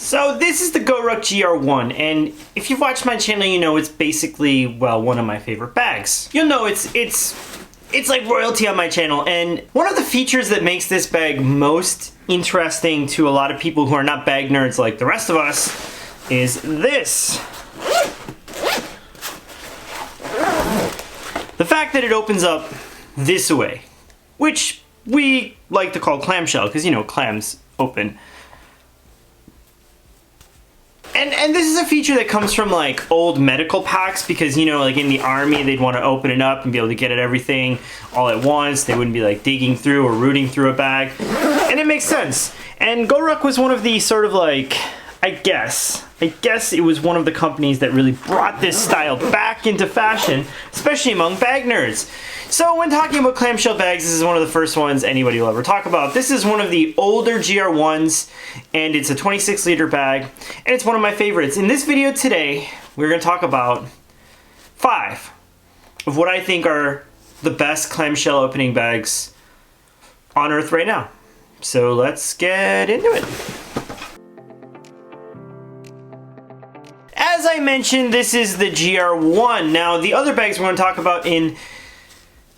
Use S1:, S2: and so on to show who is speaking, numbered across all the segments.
S1: So this is the GORUCK GR1, and if you've watched my channel, you know it's basically, well, one of my favorite bags. You'll know it's like royalty on my channel, and one of the features that makes this bag most interesting to a lot of people who are not bag nerds like the rest of us is this. The fact that it opens up this way, which we like to call clamshell, because, you know, clams open. And this is a feature that comes from like old medical packs, because, you know, like in the army, they'd want to open it up and be able to get at everything all at once. They wouldn't be like digging through or rooting through a bag. And it makes sense. And GORUCK was one of the sort of like, I guess it was one of the companies that really brought this style back into fashion, especially among bag nerds. So when talking about clamshell bags, this is one of the first ones anybody will ever talk about. This is one of the older GR1s, and it's a 26-liter bag, and it's one of my favorites. In this video today, we're going to talk about 5 of what I think are the best clamshell opening bags on Earth right now. So let's get into it. As I mentioned, this is the GR1. Now, the other bags we're going to talk about in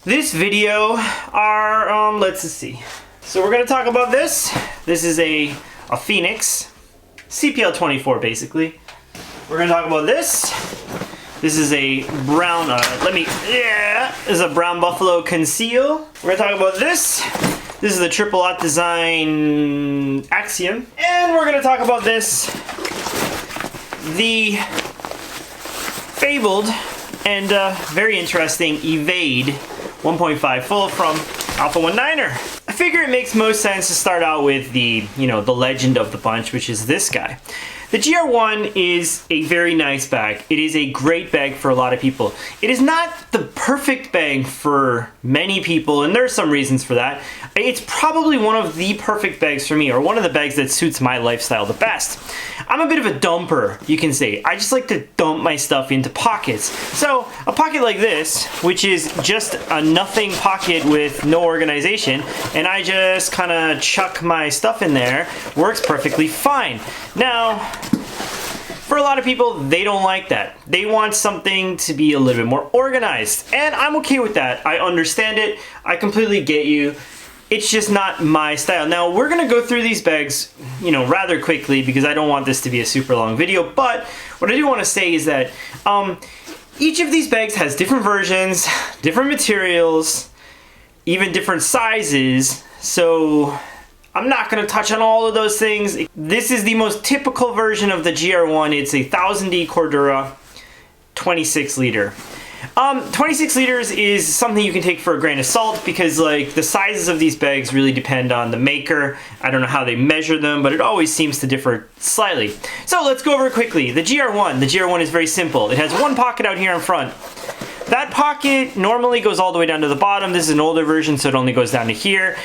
S1: this video are, let's see. So we're going to talk about this. This is a Phoenix, CPL24 basically. We're going to talk about this. This is a brown, this is a brown buffalo Conceal. We're going to talk about this. This is the triple Aught design Axiom. And we're going to talk about this, the fabled and very interesting Evade 1.5 full from Alpha 19er. I figure it makes most sense to start out with the, you know, the legend of the bunch, which is this guy. The GR1 is a very nice bag. It is a great bag for a lot of people. It is not the perfect bag for many people, and there are some reasons for that. It's probably one of the perfect bags for me, or one of the bags that suits my lifestyle the best. I'm a bit of a dumper, you can say. I just like to dump my stuff into pockets. So a pocket like this, which is just a nothing pocket with no organization, and I just kind of chuck my stuff in there, works perfectly fine. Now, for a lot of people, they don't like that. They want something to be a little bit more organized, and I'm okay with that. I understand it. I completely get you. It's just not my style. Now, we're gonna go through these bags, you know, rather quickly because I don't want this to be a super long video, but what I do want to say is that each of these bags has different versions, different materials, even different sizes, so I'm not going to touch on all of those things. This is the most typical version of the GR1. It's a 1000D Cordura 26 liter. 26 liters is something you can take for a grain of salt because, like, the sizes of these bags really depend on the maker. I don't know how they measure them, but it always seems to differ slightly. So let's go over it quickly. The GR1 is very simple. It has one pocket out here in front. That pocket normally goes all the way down to the bottom. This is an older version, so it only goes down to here.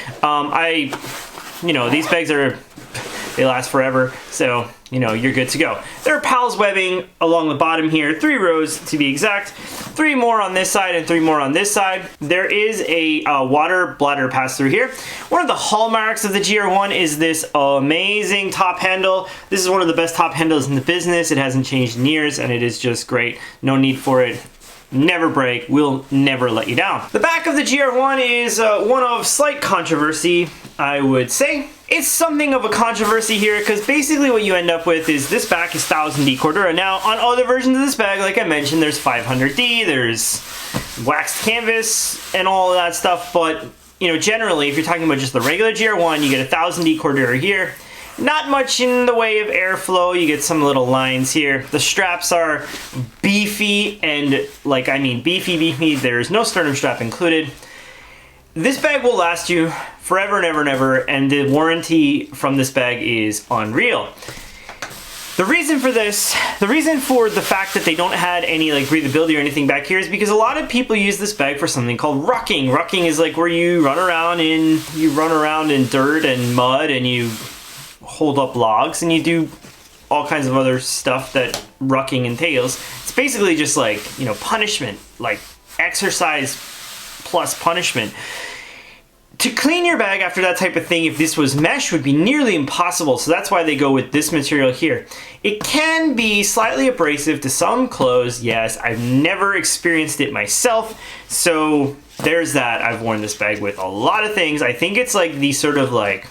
S1: You know, these bags they last forever, so, you know, you're good to go. There are PALS webbing along the bottom here, 3 rows to be exact, 3 more on this side and 3 more on this side. There is a water bladder pass through here. One of the hallmarks of the GR1 is this amazing top handle. This is one of the best top handles in the business. It hasn't changed in years, and it is just great. No need for it. Never break, will never let you down. The back of the GR1 is one of slight controversy, I would say. It's something of a controversy here because basically what you end up with is this back is 1000D Cordura. Now, on other versions of this bag, like I mentioned, there's 500D, there's waxed canvas and all of that stuff, but, you know, generally, if you're talking about just the regular GR1, you get a 1000D Cordura here. Not much in the way of airflow. You get some little lines here. The straps are beefy, and like, I mean beefy. There's no sternum strap included. This bag will last you forever and ever and ever, and the warranty from this bag is unreal. The reason for this, the reason for the fact that they don't have any like breathability or anything back here is because a lot of people use this bag for something called rucking. Rucking is like where you run around in dirt and mud, and you hold up logs, and you do all kinds of other stuff that rucking entails. It's basically just like, you know, punishment, like exercise plus punishment. To clean your bag after that type of thing, if this was mesh, would be nearly impossible, so that's why they go with this material here. It can be slightly abrasive to some clothes, yes. I've never experienced it myself, so there's that. I've worn this bag with a lot of things. I think it's like the sort of like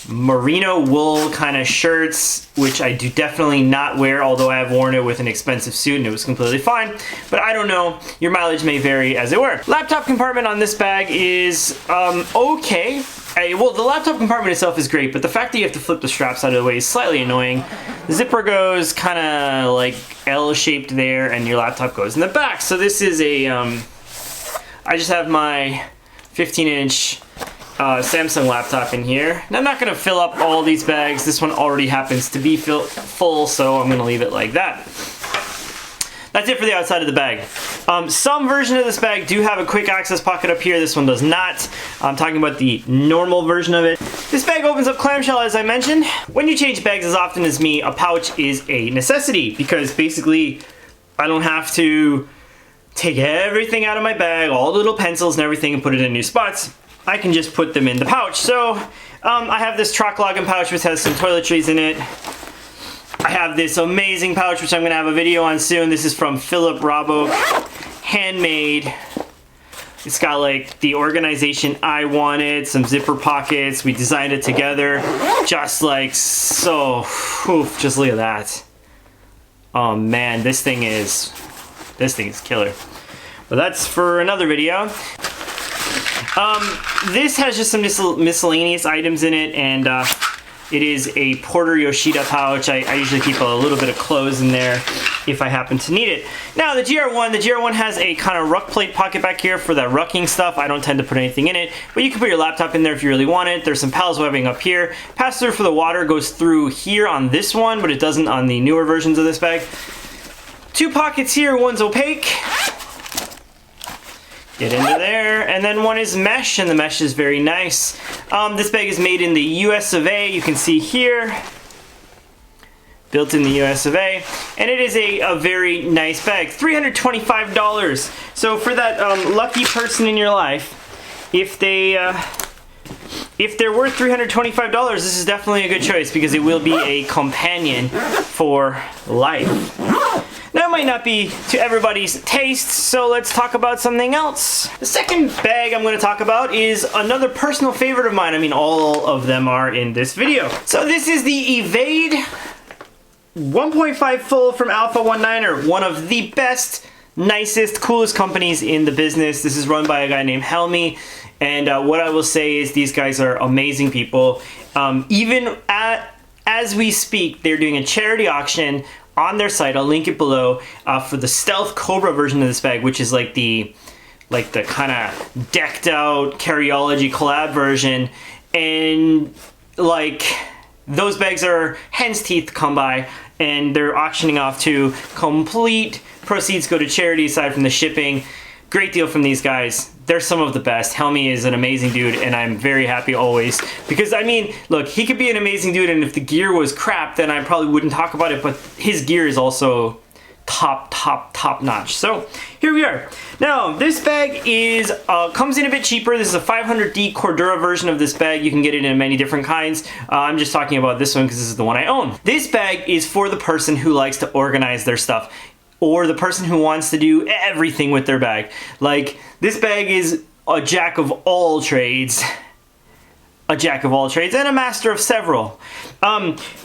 S1: merino wool kind of shirts, which I do definitely not wear, although I have worn it with an expensive suit and it was completely fine. But I don't know, your mileage may vary as it were. Laptop compartment on this bag is okay. Well, the laptop compartment itself is great, but the fact that you have to flip the straps out of the way is slightly annoying. The zipper goes kind of like L-shaped there, and your laptop goes in the back. So this is a, I just have my 15-inch Samsung laptop in here. Now, I'm not going to fill up all these bags. This one already happens to be full, so I'm going to leave it like that. That's it for the outside of the bag. Some version of this bag do have a quick access pocket up here. This one does not. I'm talking about the normal version of it. This bag opens up clamshell, as I mentioned. When you change bags as often as me, a pouch is a necessity, because basically I don't have to take everything out of my bag, all the little pencils and everything, and put it in new spots. I can just put them in the pouch. So I have this truck login pouch which has some toiletries in it. I have this amazing pouch which I'm going to have a video on soon. This is from Filip Raboch, handmade. It's got like the organization I wanted, some zipper pockets. We designed it together, just like so. Oof, just look at that. Oh man, this thing is killer. But that's for another video. This has just some miscellaneous items in it, and it is a Porter Yoshida pouch. I usually keep a little bit of clothes in there if I happen to need it. Now, the GR1 has a kind of ruck plate pocket back here for that rucking stuff. I don't tend to put anything in it, but you can put your laptop in there if you really want it. There's some pals webbing up here. Pass-through for the water goes through here on this one, but it doesn't on the newer versions of this bag. Two pockets here, one's opaque. Get into there, and then one is mesh, and the mesh is very nice. This bag is made in the US of A, you can see here. Built in the US of A, and it is a very nice bag. $325. So for that lucky person in your life, if they're worth $325, this is definitely a good choice, because it will be a companion for life. That might not be to everybody's taste, so let's talk about something else. The second bag I'm going to talk about is another personal favorite of mine. I mean, all of them are in this video. So this is the Evade 1.5 full from Alpha 19er, one of the best, nicest, coolest companies in the business. This is run by a guy named Helmy, and what I will say is these guys are amazing people. As we speak, they're doing a charity auction on their site. I'll link it below for the Stealth Cobra version of this bag, which is like the kind of decked out Carryology collab version, and like those bags are hen's teeth to come by, and they're auctioning off to complete proceeds go to charity aside from the shipping. Great deal from these guys. They're some of the best. Helmy is an amazing dude, and I'm very happy always. Because, I mean, look, he could be an amazing dude, and if the gear was crap, then I probably wouldn't talk about it, but his gear is also top notch. So, here we are. Now, this bag is comes in a bit cheaper. This is a 500D Cordura version of this bag. You can get it in many different kinds. I'm just talking about this one because this is the one I own. This bag is for the person who likes to organize their stuff, or the person who wants to do everything with their bag. Like, this bag is a jack of all trades. A jack of all trades and a master of several.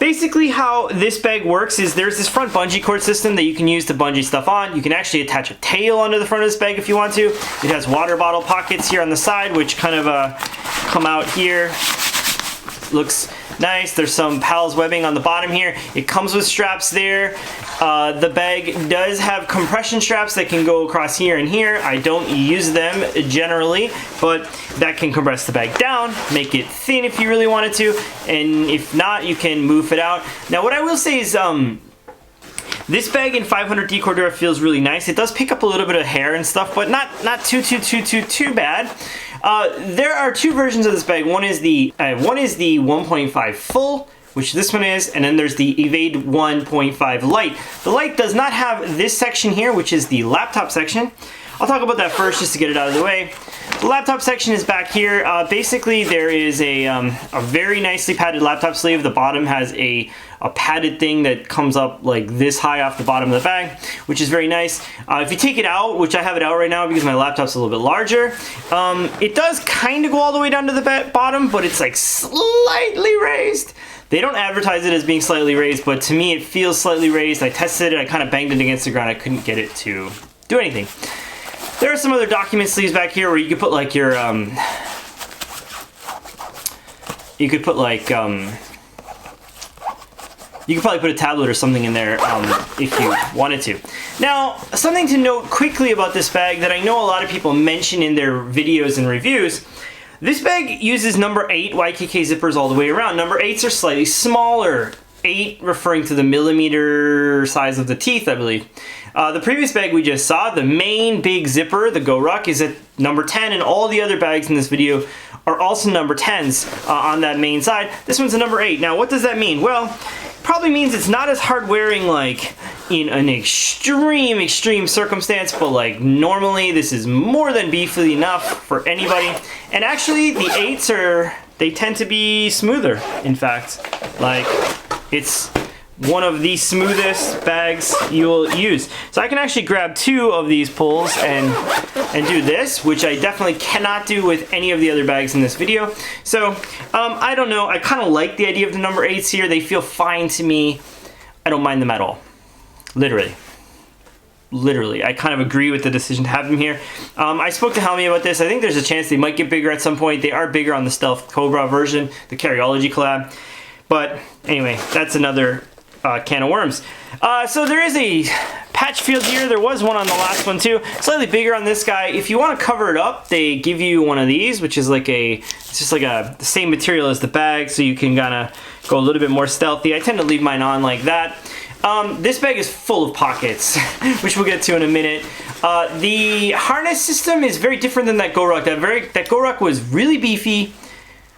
S1: Basically how this bag works is there's this front bungee cord system that you can use to bungee stuff on. You can actually attach a tail onto the front of this bag if you want to. It has water bottle pockets here on the side, which kind of come out here. Looks nice. There's some pals webbing on the bottom here. It comes with straps there. The bag does have compression straps that can go across here and here. I don't use them generally, but that can compress the bag down, make it thin if you really wanted to, and if not, you can move it out. Now, what I will say is this bag in 500D Cordura feels really nice. It does pick up a little bit of hair and stuff, but not too bad. There are two versions of this bag. One is the 1.5 full, which this one is, and then there's the Evade 1.5 Lite. The Lite does not have this section here, which is the laptop section, I'll talk about that first just to get it out of the way. The laptop section is back here. Basically, there is a very nicely padded laptop sleeve. The bottom has a padded thing that comes up like this high off the bottom of the bag, which is very nice. If you take it out, which I have it out right now because my laptop's a little bit larger, it does kind of go all the way down to the bottom, but it's like slightly raised. They don't advertise it as being slightly raised, but to me it feels slightly raised. I tested it, I kind of banged it against the ground. I couldn't get it to do anything. There are some other document sleeves back here where you could put like your, you could probably put a tablet or something in there if you wanted to. Now, something to note quickly about this bag that I know a lot of people mention in their videos and reviews. This bag uses number 8 YKK zippers all the way around. Number 8s are slightly smaller. 8 referring to the millimeter size of the teeth, I believe. The previous bag we just saw, the main big zipper, the GORUCK, is at number 10, and all the other bags in this video are also number 10s on that main side. This one's a number 8. Now, what does that mean? Well, probably means it's not as hard wearing like in an extreme circumstance, but like normally this is more than beefy enough for anybody. And actually the 8s they tend to be smoother, in fact. Like, it's one of the smoothest bags you'll use. So I can actually grab 2 of these pulls and do this, which I definitely cannot do with any of the other bags in this video. So I don't know, I kind of like the idea of the number 8s here. They feel fine to me. I don't mind them at all. Literally, I kind of agree with the decision to have them here. I spoke to Helmy about this. I think there's a chance they might get bigger at some point. They are bigger on the Stealth Cobra version, the Carryology collab. But anyway, that's another can of worms. So there is a patch field here. There was one on the last one too. Slightly bigger on this guy. If you want to cover it up, they give you one of these, which is like it's just like the same material as the bag, so you can kind of go a little bit more stealthy. I tend to leave mine on like that. This bag is full of pockets, which we'll get to in a minute. The harness system is very different than that GORUCK. That GORUCK was really beefy,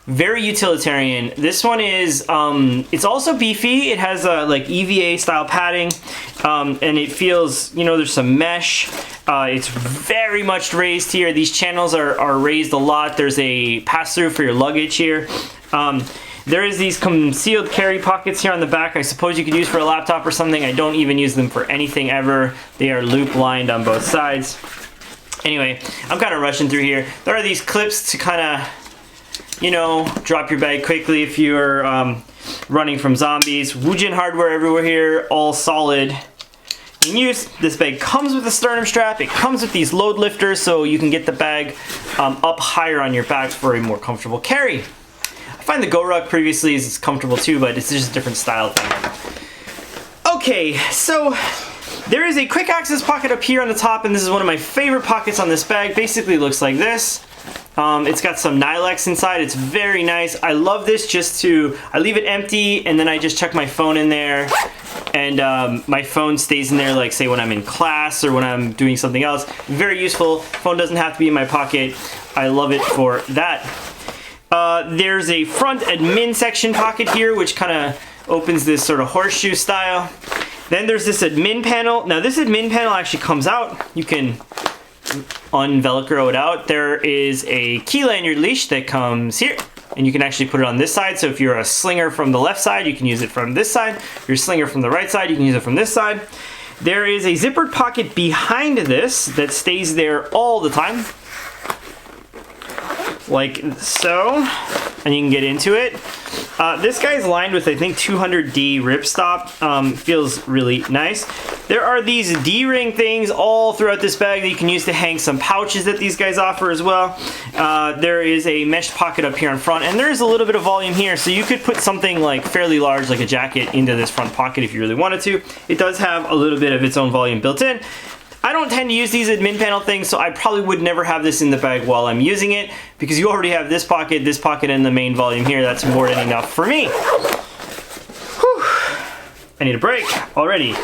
S1: very utilitarian. This one is, it's also beefy. It has like EVA style padding, and it feels, you know, there's some mesh. It's very much raised here. These channels are raised a lot. There's a pass-through for your luggage here. There is these concealed carry pockets here on the back. I suppose you could use for a laptop or something. I don't even use them for anything ever. They are loop lined on both sides. Anyway, I'm kind of rushing through here. There are these clips to kind of, you know, drop your bag quickly if you're running from zombies. Woojin hardware everywhere here, all solid in use. This bag comes with a sternum strap. It comes with these load lifters so you can get the bag up higher on your back for a more comfortable carry. I find the GORUCK previously is comfortable too, but it's just a different style thing. Okay, so there is a quick access pocket up here on the top, and this is one of my favorite pockets on this bag. Basically looks like this. It's got some Nylex inside. It's very nice. I love this I leave it empty and then I just chuck my phone in there, and my phone stays in there, like say when I'm in class or when I'm doing something else. Very useful. Phone doesn't have to be in my pocket. I love it for that. There's a front admin section pocket here, which kind of opens this sort of horseshoe style. Then there's this admin panel. Now this admin panel actually comes out. You can un-velcro it out. There is a key lanyard leash that comes here, and you can actually put it on this side. So if you're a slinger from the left side, you can use it from this side. If you're a slinger from the right side, you can use it from this side. There is a zippered pocket behind this that stays there all the time, like so, and you can get into it. This guy's lined with, I think, 200D ripstop. Feels really nice. There are these D-ring things all throughout this bag that you can use to hang some pouches that these guys offer as well. There is a mesh pocket up here in front, and there is a little bit of volume here, so you could put something like fairly large, like a jacket, into this front pocket if you really wanted to. It does have a little bit of its own volume built in. I don't tend to use these admin panel things, so I probably would never have this in the bag while I'm using it, because you already have this pocket, and the main volume here. That's more than enough for me. Whew. I need a break already.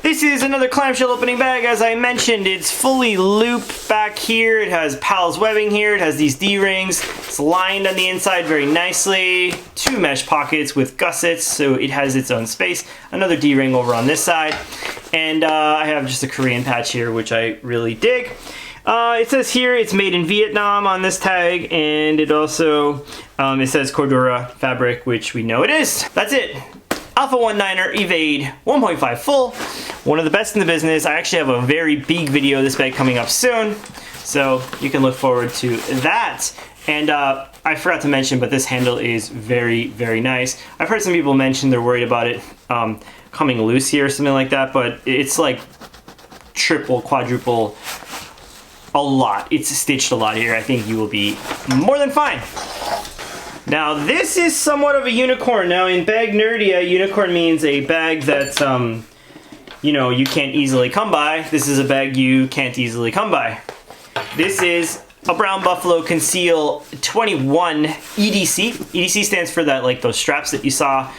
S1: This is another clamshell opening bag. As I mentioned, it's fully loop back here. It has PALS webbing here. It has these D-rings. It's lined on the inside very nicely. 2 mesh pockets with gussets, so it has its own space. Another D-ring over on this side. And I have just a Korean patch here, which I really dig. It says here it's made in Vietnam on this tag, and it also it says Cordura fabric, which we know it is. That's it. Alpha 19er Evade 1.5 full, one of the best in the business. I actually have a very big video of this bag coming up soon, so you can look forward to that. And I forgot to mention, but this handle is very, very nice. I've heard some people mention they're worried about it coming loose here or something like that, but it's like triple, quadruple, a lot. It's stitched a lot here. I think you will be more than fine. Now this is somewhat of a unicorn. Now in bag nerdia, unicorn means a bag that's you know, you can't easily come by. This is a bag you can't easily come by. This is a Brown Buffalo Conceal 21 EDC. EDC stands for that, like those straps that you saw.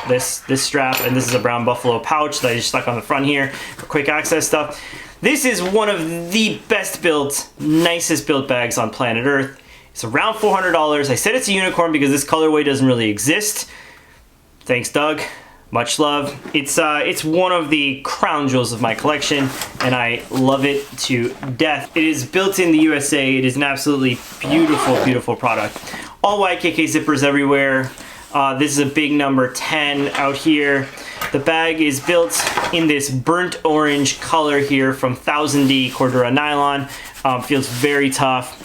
S1: This strap, and this is a Brown Buffalo pouch that I just stuck on the front here for quick access stuff. This is one of the best built, nicest built bags on planet Earth. It's around $400. I said it's a unicorn because this colorway doesn't really exist. Thanks, Doug. Much love. It's one of the crown jewels of my collection, and I love it to death. It is built in the USA. It is an absolutely beautiful, beautiful product. All YKK zippers everywhere. This is a big number 10 out here. The bag is built in this burnt orange color here from 1000D Cordura nylon. Feels very tough.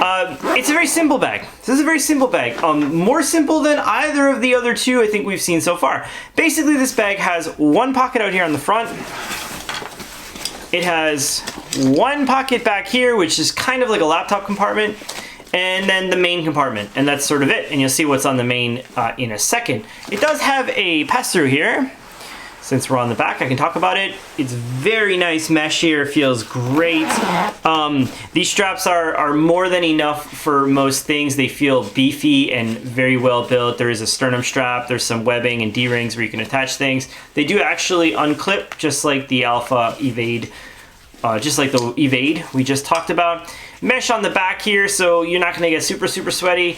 S1: It's a very simple bag. This is a very simple bag. More simple than either of the other two I think we've seen so far. Basically, this bag has one pocket out here on the front. It has one pocket back here, which is kind of like a laptop compartment, and then the main compartment, and that's sort of it. And you'll see what's on the main in a second. It does have a pass-through here. Since we're on the back, I can talk about it. It's very nice mesh here, feels great. These straps are more than enough for most things. They feel beefy and very well built. There is a sternum strap, there's some webbing and D-rings where you can attach things. They do actually unclip, just like the Alpha Evade, just like the Evade we just talked about. Mesh on the back here, so you're not gonna get super, super sweaty.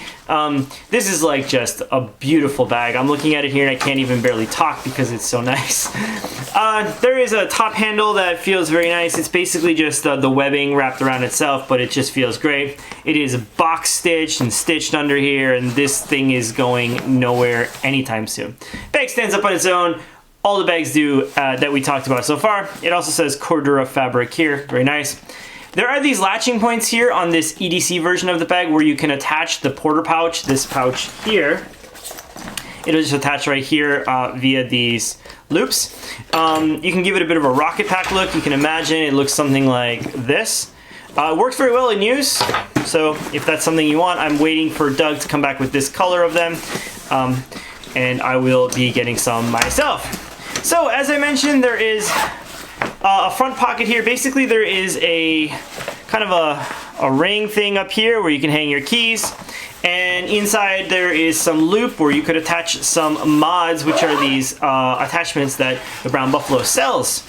S1: This is like just a beautiful bag. I'm looking at it here and I can't even barely talk because it's so nice. There is a top handle that feels very nice. It's basically just the webbing wrapped around itself, but it just feels great. It is box stitched and stitched under here, and this thing is going nowhere anytime soon. Bag stands up on its own. All the bags do that we talked about so far. It also says Cordura fabric here, very nice. There are these latching points here on this EDC version of the bag where you can attach the porter pouch, this pouch here. It'll just attach right here via these loops. You can give it a bit of a rocket pack look. You can imagine it looks something like this. It works very well in use, so if that's something you want, I'm waiting for Doug to come back with this color of them, and I will be getting some myself. So as I mentioned, there is a front pocket here. Basically there is a kind of a ring thing up here where you can hang your keys, and inside there is some loop where you could attach some mods, which are these attachments that the Brown Buffalo sells.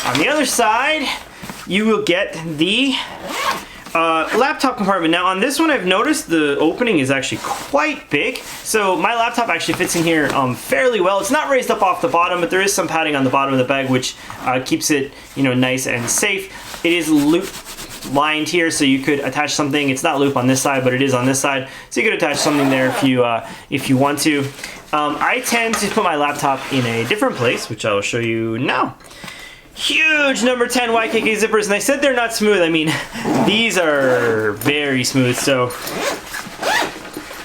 S1: On the other side you will get the laptop compartment. Now on this one I've noticed the opening is actually quite big, so my laptop actually fits in here fairly well. It's not raised up off the bottom, but there is some padding on the bottom of the bag which keeps it, you know, nice and safe. It is loop lined here, so you could attach something. It's not loop on this side, but it is on this side, so you could attach something there if you want to. I tend to put my laptop in a different place, which I will show you now. Huge number 10 YKK zippers, and I said they're not smooth. I mean, these are very smooth, so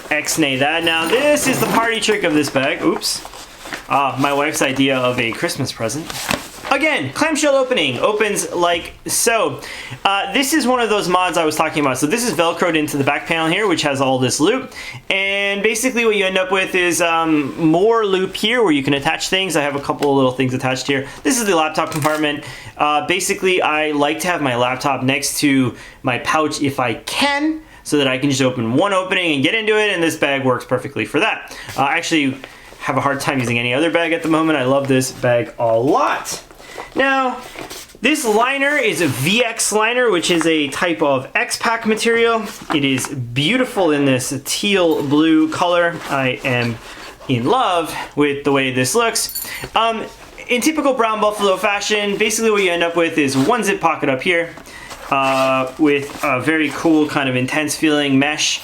S1: X-nay that. Now, this is the party trick of this bag. Oops. My wife's idea of a Christmas present. Again, clamshell opening, opens like so. This is one of those mods I was talking about. So this is Velcroed into the back panel here, which has all this loop. And basically what you end up with is more loop here where you can attach things. I have a couple of little things attached here. This is the laptop compartment. Basically, I like to have my laptop next to my pouch if I can, so that I can just open one opening and get into it, and this bag works perfectly for that. I actually have a hard time using any other bag at the moment. I love this bag a lot. Now, this liner is a VX liner, which is a type of X-Pack material. It is beautiful in this teal blue color. I am in love with the way this looks. in typical Brown Buffalo fashion, basically what you end up with is one zip pocket up here with a very cool kind of intense feeling mesh.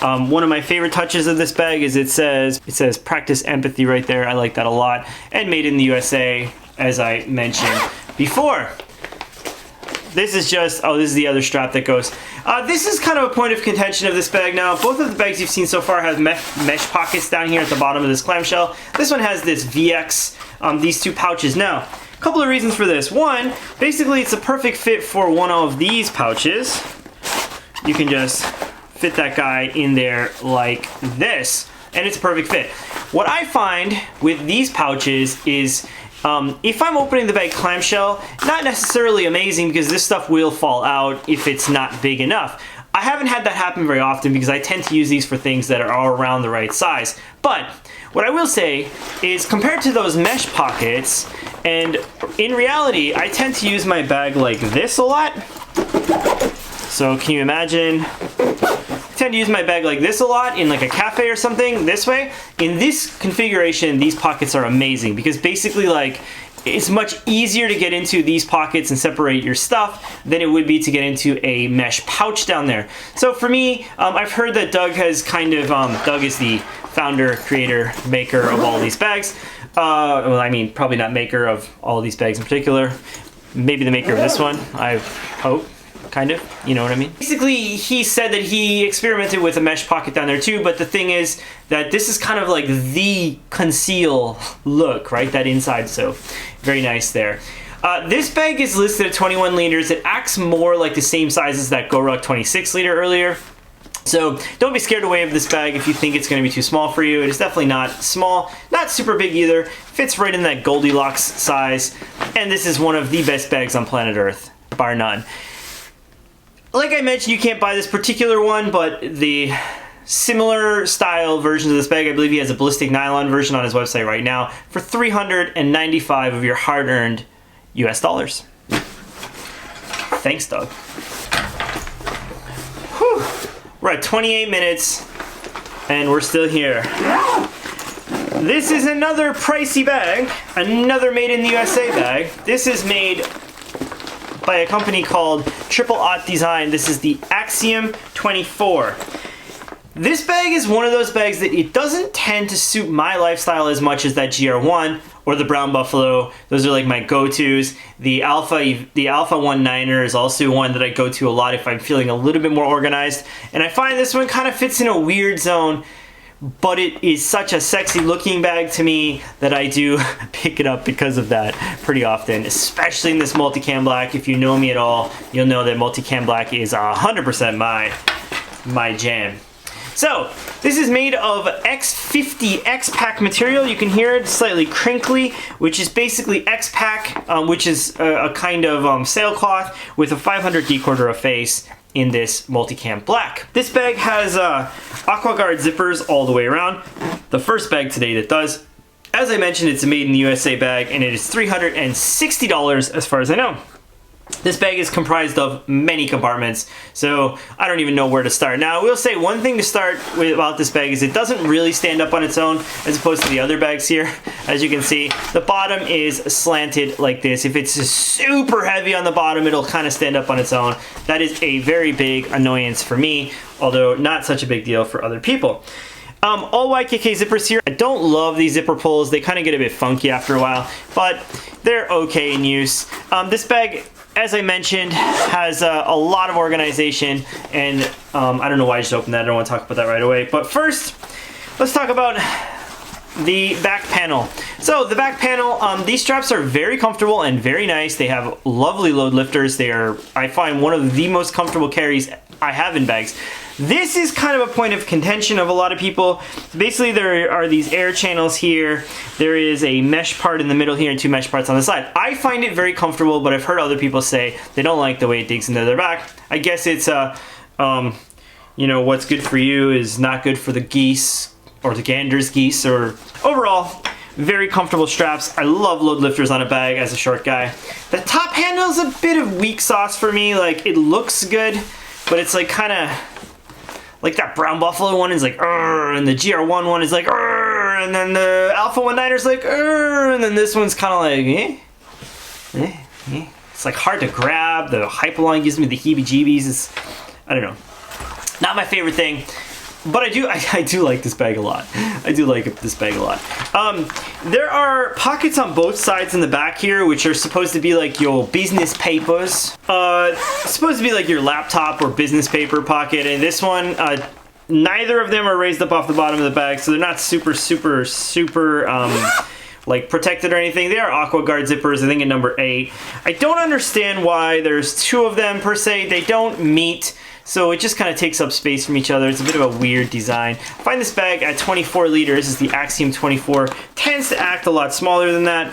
S1: One of my favorite touches of this bag is it says practice empathy right there. I like that a lot. And made in the USA, as I mentioned before. This is just, oh, this is the other strap that goes. This is kind of a point of contention of this bag now. Both of the bags you've seen so far have mesh pockets down here at the bottom of this clamshell. This one has this VX, these two pouches. Now, a couple of reasons for this. One, basically it's a perfect fit for one of these pouches. You can just fit that guy in there like this, and it's a perfect fit. What I find with these pouches is if I'm opening the bag clamshell, not necessarily amazing because this stuff will fall out if it's not big enough. I haven't had that happen very often because I tend to use these for things that are around the right size. But what I will say is compared to those mesh pockets, and in reality, I tend to use my bag like this a lot. So can you imagine? I tend to use my bag like this a lot in like a cafe or something, this way. In this configuration, these pockets are amazing because basically like it's much easier to get into these pockets and separate your stuff than it would be to get into a mesh pouch down there. So for me, I've heard that Doug has kind of, Doug is the founder, creator, maker of all these bags. Well, I mean, probably not maker of all of these bags in particular. Maybe the maker of this one, I hope. Kind of, you know what I mean? Basically, he said that he experimented with a mesh pocket down there too, but the thing is that this is kind of like the Conceal look, right? That inside, so very nice there. This bag is listed at 21 liters. It acts more like the same size as that GORUCK 26 liter earlier. So don't be scared away of this bag if you think it's going to be too small for you. It is definitely not small, not super big either. Fits right in that Goldilocks size, and this is one of the best bags on planet Earth, bar none. Like I mentioned, you can't buy this particular one, but the similar style versions of this bag, I believe he has a ballistic nylon version on his website right now for $395 of your hard-earned US dollars. Thanks, Doug. Whew. We're at 28 minutes, and we're still here. This is another pricey bag, another made in the USA bag. This is made by a company called Aught Design. This is the Axiom 24. This bag is one of those bags that it doesn't tend to suit my lifestyle as much as that GR1 or the Brown Buffalo. Those are like my go-tos. The Alpha 19er is also one that I go to a lot if I'm feeling a little bit more organized. And I find this one kind of fits in a weird zone, but it is such a sexy looking bag to me that I do pick it up because of that pretty often, especially in this multicam black. If you know me at all, you'll know that multicam black is 100% my jam. So this is made of X50 X-Pack material. You can hear it slightly crinkly, which is basically X-Pack, which is a kind of sailcloth with a 500D Cordura face in this multicam black. This bag has AquaGuard zippers all the way around. The first bag today that does. As I mentioned, it's a made in the USA bag, and it is $360 as far as I know. This bag is comprised of many compartments, so I don't even know where to start. Now, I will say one thing to start with about this bag is it doesn't really stand up on its own as opposed to the other bags here. As you can see, the bottom is slanted like this. If it's super heavy on the bottom, it'll kind of stand up on its own. That is a very big annoyance for me, although not such a big deal for other people. All YKK zippers here. I don't love these zipper pulls. They kind of get a bit funky after a while, but they're okay in use. This bag, as I mentioned, has a lot of organization, and I don't know why I just opened that. I don't want to talk about that right away. But first, let's talk about the back panel. So the back panel, these straps are very comfortable and very nice. They have lovely load lifters. They are, I find, one of the most comfortable carries I have in bags. This is kind of a point of contention of a lot of people. Basically, there are these air channels here. There is a mesh part in the middle here and two mesh parts on the side. I find it very comfortable, but I've heard other people say they don't like the way it digs into their back. I guess it's, you know, what's good for you is not good for the geese or the gander's geese, or overall, very comfortable straps. I love load lifters on a bag as a short guy. The top handle is a bit of weak sauce for me. Like, it looks good, but it's like kind of Like that Brown Buffalo one is like, and the GR1 one is like, and then the Alpha 19er is like, and then this one's kind of like, It's like hard to grab. The Hyperline gives me the heebie-jeebies. I don't know. Not my favorite thing. But I do like this bag a lot. I do like this bag a lot. There are pockets on both sides in the back here, which are supposed to be like your business papers. Supposed to be like your laptop or business paper pocket. And this one, neither of them are raised up off the bottom of the bag, so they're not super like protected or anything. They are Aqua Guard zippers, I think in number 8. I don't understand why there's 2 of them per se. They don't meet. So it just kind of takes up space from each other. It's a bit of a weird design. I find this bag at 24 liters, is the Axiom 24, tends to act a lot smaller than that.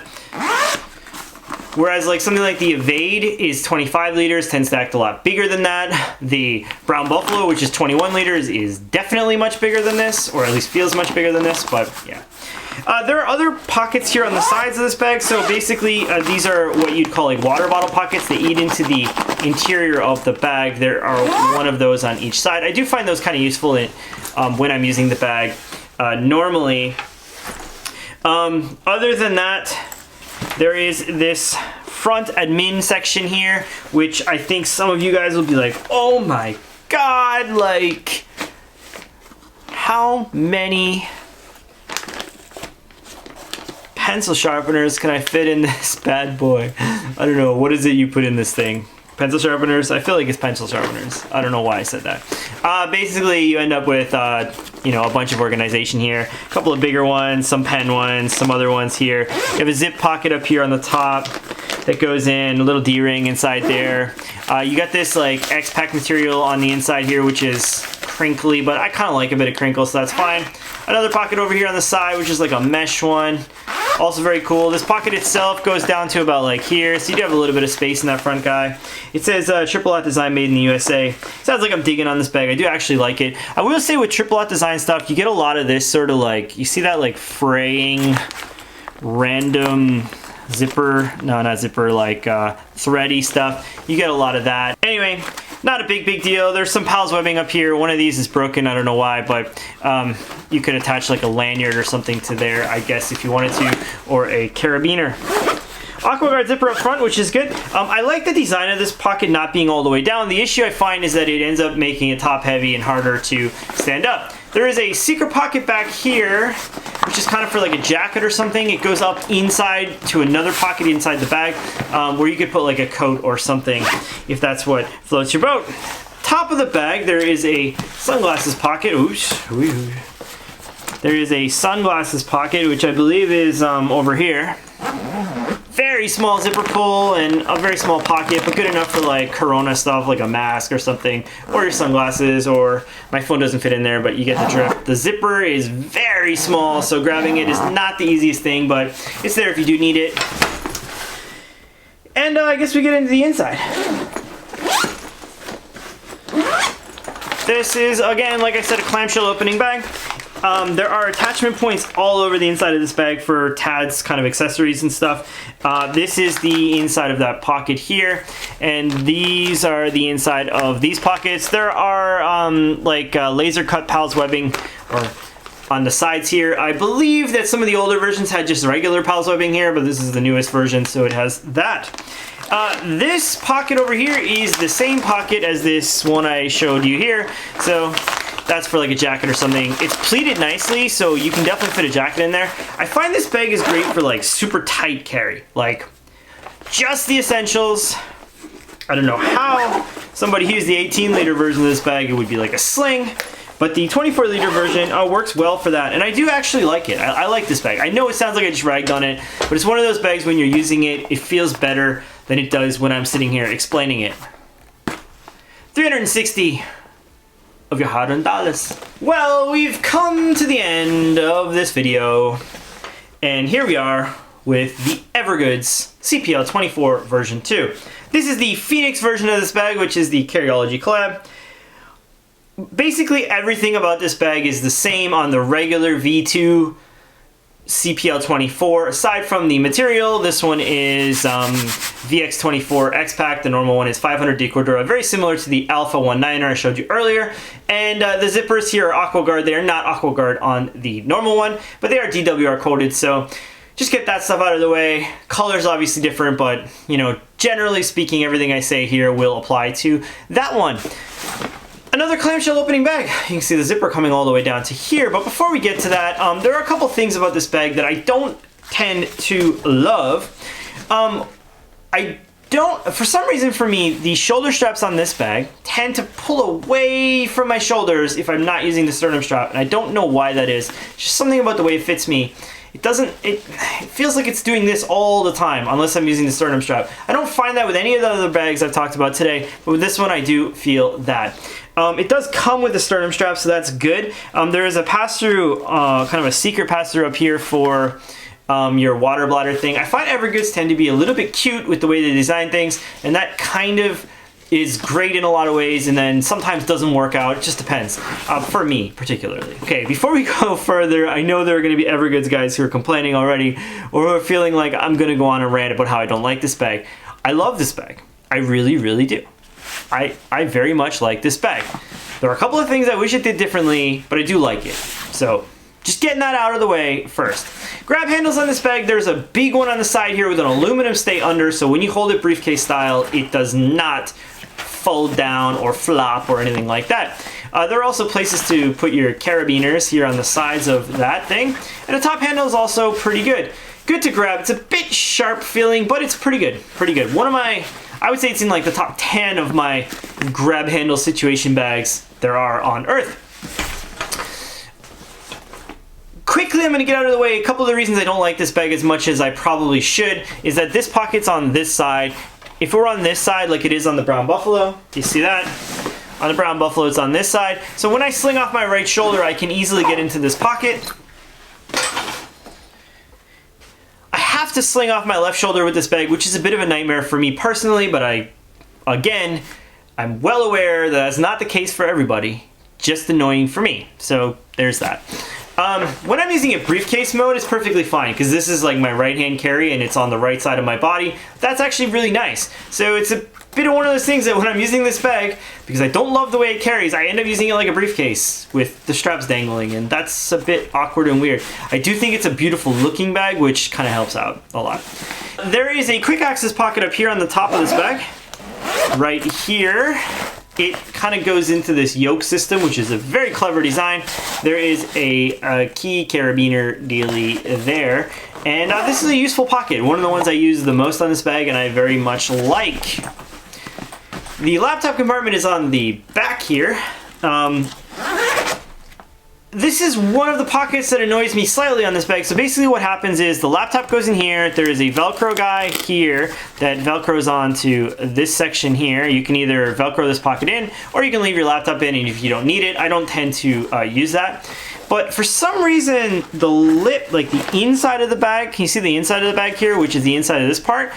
S1: Whereas like something like the Evade is 25 liters, tends to act a lot bigger than that. The Brown Buffalo, which is 21 liters, is definitely much bigger than this, or at least feels much bigger than this, but yeah. There are other pockets here on the sides of this bag, so basically these are what you'd call like water bottle pockets. They eat into the interior of the bag. There are one of those on each side. I do find those kind of useful when I'm using the bag normally. Other than that, there is this front admin section here, which I think some of you guys will be like, oh my god, like how many pencil sharpeners can I fit in this bad boy? I don't know, what is it you put in this thing? Pencil sharpeners? I feel like it's pencil sharpeners. I don't know why I said that. Basically, you end up with, you know, a bunch of organization here. A couple of bigger ones, some pen ones, some other ones here. You have a zip pocket up here on the top that goes in, a little D-ring inside there. You got this like X-Pack material on the inside here, which is crinkly, but I kind of like a bit of crinkle, so that's fine. Another pocket over here on the side, which is like a mesh one. Also very cool. This pocket itself goes down to about like here, so you do have a little bit of space in that front guy. It says Triple Aught Design made in the USA. Sounds like I'm digging on this bag. I do actually like it. I will say with Triple Aught Design stuff, you get a lot of this sort of like, you see that like fraying, random zipper, no not zipper, like thready stuff. You get a lot of that. Anyway, not a big deal. There's some pals webbing up here. One of these is broken, I don't know why, but you could attach like a lanyard or something to there, I guess, if you wanted to, or a carabiner. AquaGuard zipper up front, which is good. I like the design of this pocket not being all the way down. The issue I find is that it ends up making it top heavy and harder to stand up. There is a secret pocket back here, which is kind of for like a jacket or something. It goes up inside to another pocket inside the bag, where you could put like a coat or something if that's what floats your boat. Top of the bag, there is a sunglasses pocket. Oops. There is a sunglasses pocket, which I believe is over here. Very small zipper pull and a very small pocket, but good enough for like Corona stuff, like a mask or something, or your sunglasses, or my phone doesn't fit in there, but you get the drift. The zipper is very small, so grabbing it is not the easiest thing, but it's there if you do need it. And I guess we get into the inside. This is, again, like I said, a clamshell opening bag. There are attachment points all over the inside of this bag for Tad's kind of accessories and stuff. This is the inside of that pocket here, and these are the inside of these pockets. There are laser cut pals webbing or on the sides here. I believe that some of the older versions had just regular pals webbing here, but this is the newest version, so it has that. This pocket over here is the same pocket as this one I showed you here, so that's for like a jacket or something. It's pleated nicely, so you can definitely fit a jacket in there. I find this bag is great for like super tight carry, like just the essentials. I don't know how somebody used the 18-liter version of this bag. It would be like a sling, but the 24-liter version works well for that, and I do actually like it. I like this bag. I know it sounds like I just ragged on it, but it's one of those bags when you're using it, it feels better than it does when I'm sitting here explaining it. 360 of your hard-earned dollars. Well, we've come to the end of this video, and here we are with the Evergoods CPL24 version 2. This is the Phoenix version of this bag, which is the Carryology collab. Basically everything about this bag is the same on the regular V2 CPL24. Aside from the material, this one is VX24 X-Pack. The normal one is 500 de Cordura, very similar to the Alpha 19er I showed you earlier. And the zippers here are AquaGuard. They are not AquaGuard on the normal one, but they are DWR coated, so just get that stuff out of the way. Color's obviously different, but you know, generally speaking, everything I say here will apply to that one. Another clamshell opening bag. You can see the zipper coming all the way down to here, but before we get to that, there are a couple things about this bag that I don't tend to love. For some reason for me, the shoulder straps on this bag tend to pull away from my shoulders if I'm not using the sternum strap, and I don't know why that is. It's just something about the way it fits me. It feels like it's doing this all the time unless I'm using the sternum strap. I don't find that with any of the other bags I've talked about today, but with this one I do feel that. It does come with the sternum strap, so that's good. There is a pass-through, kind of a secret pass-through up here for your water bladder thing. I find Evergoods tend to be a little bit cute with the way they design things, and that kind of is great in a lot of ways, and then sometimes doesn't work out. It just depends, for me particularly. Okay, before we go further, I know there are going to be Evergoods guys who are complaining already, or who are feeling like I'm going to go on a rant about how I don't like this bag. I love this bag. I really, really do. I very much like this bag. There are a couple of things I wish it did differently, but I do like it. So, just getting that out of the way first. Grab handles on this bag. There's a big one on the side here with an aluminum stay under, so when you hold it briefcase style, it does not fold down or flop or anything like that. There are also places to put your carabiners here on the sides of that thing. And the top handle is also pretty good. Good to grab. It's a bit sharp feeling, but it's pretty good. Pretty good. One of my, I would say it's in like the top 10 of my grab handle situation bags there are on Earth. Quickly, I'm going to get out of the way. A couple of the reasons I don't like this bag as much as I probably should is that this pocket's on this side. If it were on this side like it is on the Brown Buffalo, you see that? On the Brown Buffalo, it's on this side. So when I sling off my right shoulder, I can easily get into this pocket. I have to sling off my left shoulder with this bag, which is a bit of a nightmare for me personally, but I'm well aware that that's not the case for everybody. Just annoying for me. So there's that. When I'm using it briefcase mode, it's perfectly fine because this is like my right hand carry and it's on the right side of my body. That's actually really nice. So it's a bit of one of those things that when I'm using this bag, because I don't love the way it carries, I end up using it like a briefcase with the straps dangling, and that's a bit awkward and weird. I do think it's a beautiful looking bag, which kind of helps out a lot. There is a quick access pocket up here on the top of this bag. Right here. It kind of goes into this yoke system, which is a very clever design. There is a key carabiner dealie there. And this is a useful pocket. One of the ones I use the most on this bag and I very much like. The laptop compartment is on the back here. This is one of the pockets that annoys me slightly on this bag. So basically what happens is the laptop goes in here. There is a Velcro guy here that Velcros onto this section here. You can either Velcro this pocket in or you can leave your laptop in, and if you don't need it, I don't tend to use that. But for some reason, the lip, like the inside of the bag, can you see the inside of the bag here, which is the inside of this part?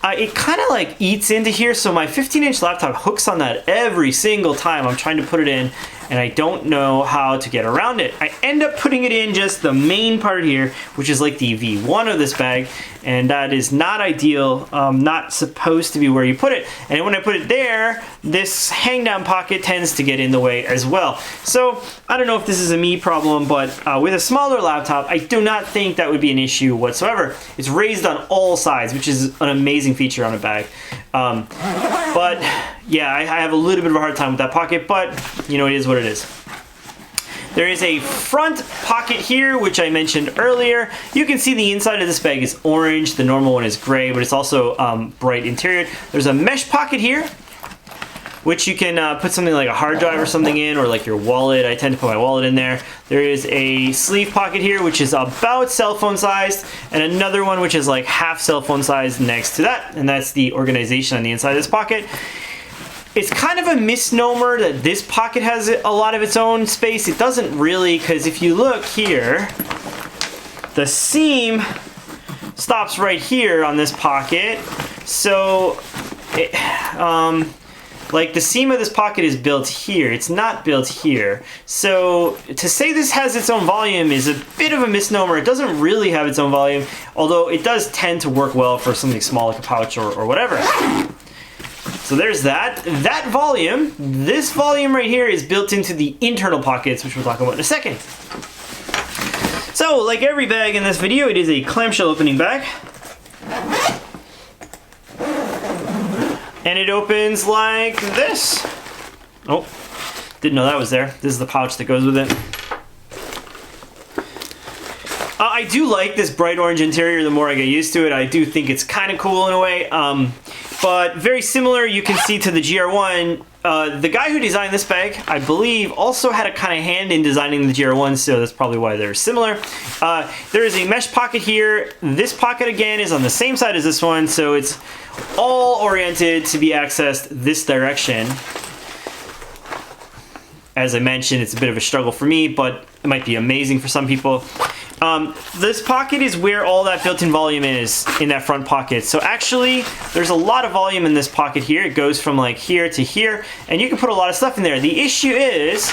S1: It kind of like eats into here, so my 15-inch laptop hooks on that every single time I'm trying to put it in, and I don't know how to get around it. I end up putting it in just the main part here, which is like the V1 of this bag, and that is not ideal, not supposed to be where you put it. And when I put it there, this hang down pocket tends to get in the way as well. So I don't know if this is a me problem, but with a smaller laptop, I do not think that would be an issue whatsoever. It's raised on all sides, which is an amazing feature on a bag. But yeah, I have a little bit of a hard time with that pocket, but you know, it is what it is. There is a front pocket here, which I mentioned earlier. You can see the inside of this bag is orange. The normal one is gray, but it's also bright interior. There's a mesh pocket here, which you can put something like a hard drive or something in, or like your wallet. I tend to put my wallet in there. There is a sleeve pocket here, which is about cell phone sized, and another one which is like half cell phone sized next to that, and that's the organization on the inside of this pocket. It's kind of a misnomer that this pocket has a lot of its own space. It doesn't really, because if you look here, the seam stops right here on this pocket. So Like the seam of this pocket is built here. It's not built here. So to say this has its own volume is a bit of a misnomer. It doesn't really have its own volume, although it does tend to work well for something small like a pouch or whatever. So there's that. That volume, this volume right here is built into the internal pockets, which we'll talk about in a second. So like every bag in this video, it is a clamshell opening bag. And it opens like this. Oh, didn't know that was there. This is the pouch that goes with it. I do like this bright orange interior. The more I get used to it, I do think it's kind of cool in a way. But very similar, you can see, to the GR1. The guy who designed this bag, I believe, also had a kind of hand in designing the GR1, so that's probably why they're similar. There is a mesh pocket here. This pocket, again, is on the same side as this one, so it's all oriented to be accessed this direction. As I mentioned, it's a bit of a struggle for me, but it might be amazing for some people. This pocket is where all that built-in volume is, in that front pocket. So actually, there's a lot of volume in this pocket here. It goes from like here to here, and you can put a lot of stuff in there. The issue is,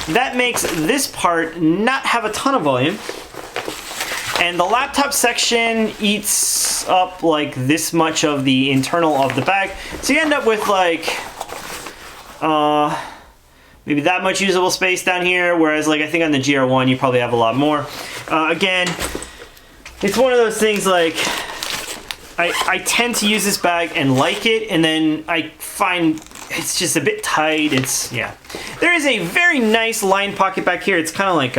S1: that makes this part not have a ton of volume. And the laptop section eats up like this much of the internal of the bag. So you end up with like, maybe that much usable space down here, whereas like I think on the GR1 you probably have a lot more. Again, it's one of those things like, I tend to use this bag and like it, and then I find it's just a bit tight. It's, yeah. There is a very nice lined pocket back here. It's kind of like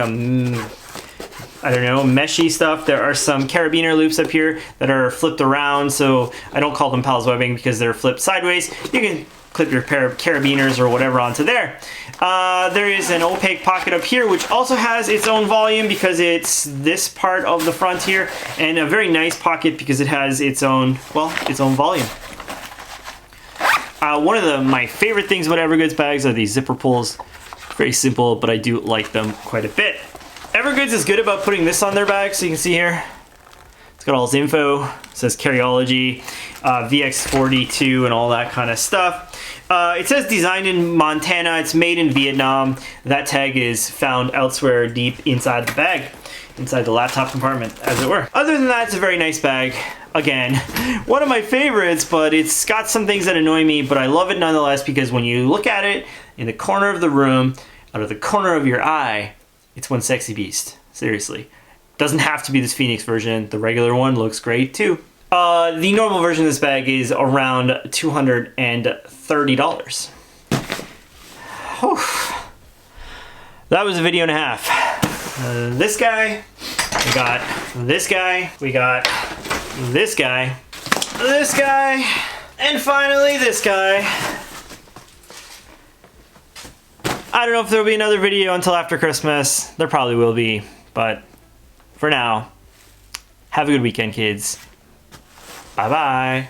S1: I don't know, meshy stuff. There are some carabiner loops up here that are flipped around, so I don't call them pals webbing because they're flipped sideways. You can clip your pair of carabiners or whatever onto there. There is an opaque pocket up here, which also has its own volume because it's this part of the front here, and a very nice pocket because it has its own, well, its own volume. One of my favorite things about Evergoods bags are these zipper pulls. Very simple, but I do like them quite a bit. Evergoods is good about putting this on their bag, so you can see here. It's got all its info. It says Carryology, VX42, and all that kind of stuff. It says designed in Montana. It's made in Vietnam. That tag is found elsewhere deep inside the bag, inside the laptop compartment, as it were. Other than that, it's a very nice bag. Again, one of my favorites, but it's got some things that annoy me, but I love it nonetheless because when you look at it in the corner of the room, out of the corner of your eye, it's one sexy beast. Seriously. Doesn't have to be this Phoenix version. The regular one looks great too. The normal version of this bag is around $230. Whew. That was a video and a half. This guy, we got this guy, we got this guy, this guy, and finally this guy. I don't know if there will be another video until after Christmas. There probably will be, but for now, have a good weekend, kids. Bye-bye.